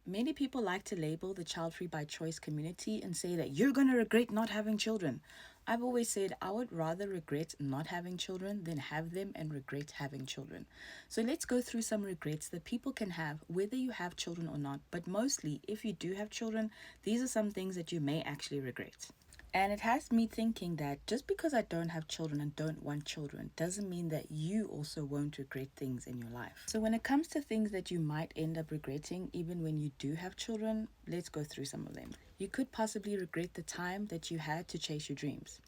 Many people like to label the child-free by choice community and say that you're going to regret not having children. I've always said I would rather regret not having children than have them and regret having children. So let's go through some regrets that people can have whether you have children or not, but mostly if you do have children, these are some things that you may actually regret. And it has me thinking that just because I don't have children and don't want children doesn't mean that you also won't regret things in your life. So, when it comes to things that you might end up regretting, even when you do have children, let's go through some of them. You could possibly regret the time that you had to chase your dreams.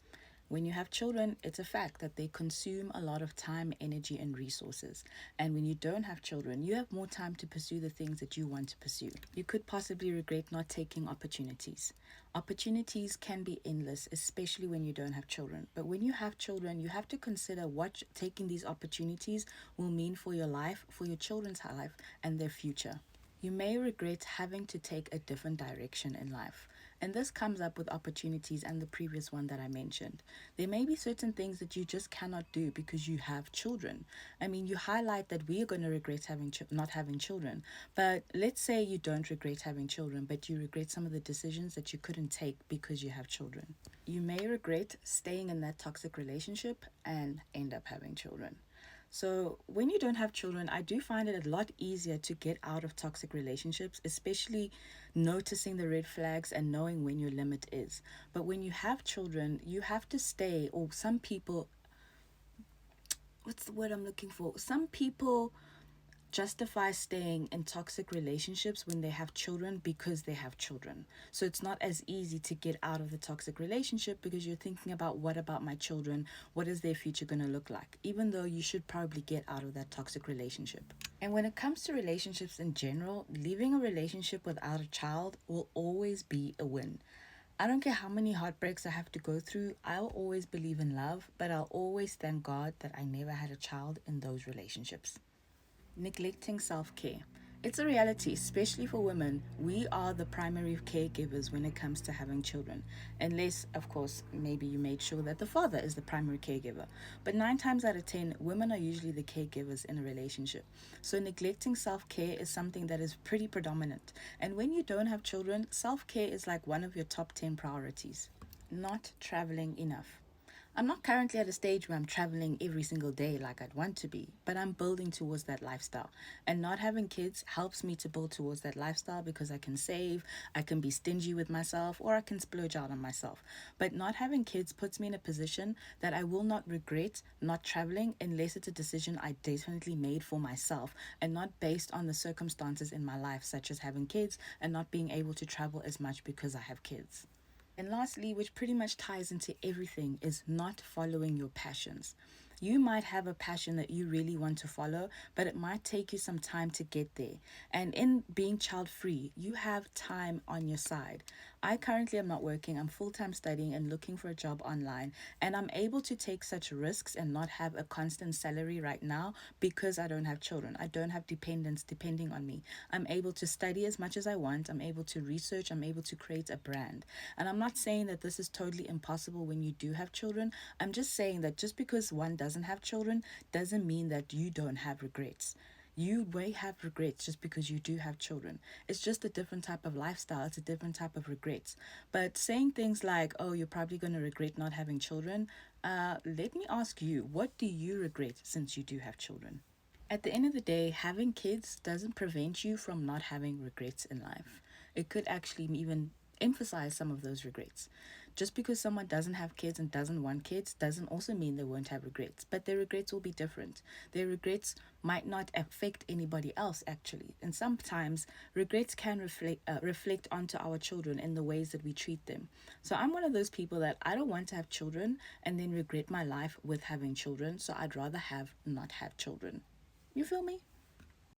When you have children, it's a fact that they consume a lot of time, energy, and resources. And when you don't have children, you have more time to pursue the things that you want to pursue. You could possibly regret not taking opportunities. Opportunities can be endless, especially when you don't have children. But when you have children, you have to consider what taking these opportunities will mean for your life, for your children's life, and their future. You may regret having to take a different direction in life. And this comes up with opportunities and the previous one that I mentioned. There may be certain things that you just cannot do because you have children. I mean, you highlight that we are going to regret not having children. But let's say you don't regret having children, but you regret some of the decisions that you couldn't take because you have children. You may regret staying in that toxic relationship and end up having children. So, when you don't have children, I do find it a lot easier to get out of toxic relationships, especially noticing the red flags and knowing when your limit is. But when you have children, you have to stay, or some people, what's the word I'm looking for? Some people justify staying in toxic relationships when they have children because they have children. So it's not as easy to get out of the toxic relationship because you're thinking about what about my children? What is their future going to look like? Even though you should probably get out of that toxic relationship. And when it comes to relationships in general, leaving a relationship without a child will always be a win. I don't care how many heartbreaks I have to go through, I'll always believe in love, but I'll always thank God that I never had a child in those relationships. Neglecting self care. It's a reality, especially for women. We are the primary caregivers when it comes to having children. Unless, of course, maybe you made sure that the father is the primary caregiver. But 9 times out of 10, women are usually the caregivers in a relationship. So, neglecting self care is something that is pretty predominant. And when you don't have children, self care is like one of your top 10 priorities. Not traveling enough. I'm not currently at a stage where I'm traveling every single day like I'd want to be, but I'm building towards that lifestyle. And not having kids helps me to build towards that lifestyle because I can save, I can be stingy with myself, or I can splurge out on myself. But not having kids puts me in a position that I will not regret not traveling unless it's a decision I definitely made for myself and not based on the circumstances in my life, such as having kids and not being able to travel as much because I have kids. And lastly, which pretty much ties into everything, is not following your passions. You might have a passion that you really want to follow, but it might take you some time to get there. And in being child free, you have time on your side. I currently am not working, I'm full time studying and looking for a job online, and I'm able to take such risks and not have a constant salary right now because I don't have children. I don't have dependents depending on me. I'm able to study as much as I want, I'm able to research, I'm able to create a brand. And I'm not saying that this is totally impossible when you do have children. I'm just saying that just because one doesn't have children doesn't mean that you don't have regrets. You may have regrets just because you do have children. It's just a different type of lifestyle. It's a different type of regrets. But saying things like, oh, you're probably going to regret not having children, let me ask you, what do you regret since you do have children? At the end of the day, having kids doesn't prevent you from not having regrets in life. It could actually even emphasize some of those regrets. Just because someone doesn't have kids and doesn't want kids doesn't also mean they won't have regrets, but their regrets will be different. Their regrets might not affect anybody else actually. And sometimes regrets can reflect onto our children in the ways that we treat them. So I'm one of those people that I don't want to have children and then regret my life with having children, so I'd rather have not have children. You feel me?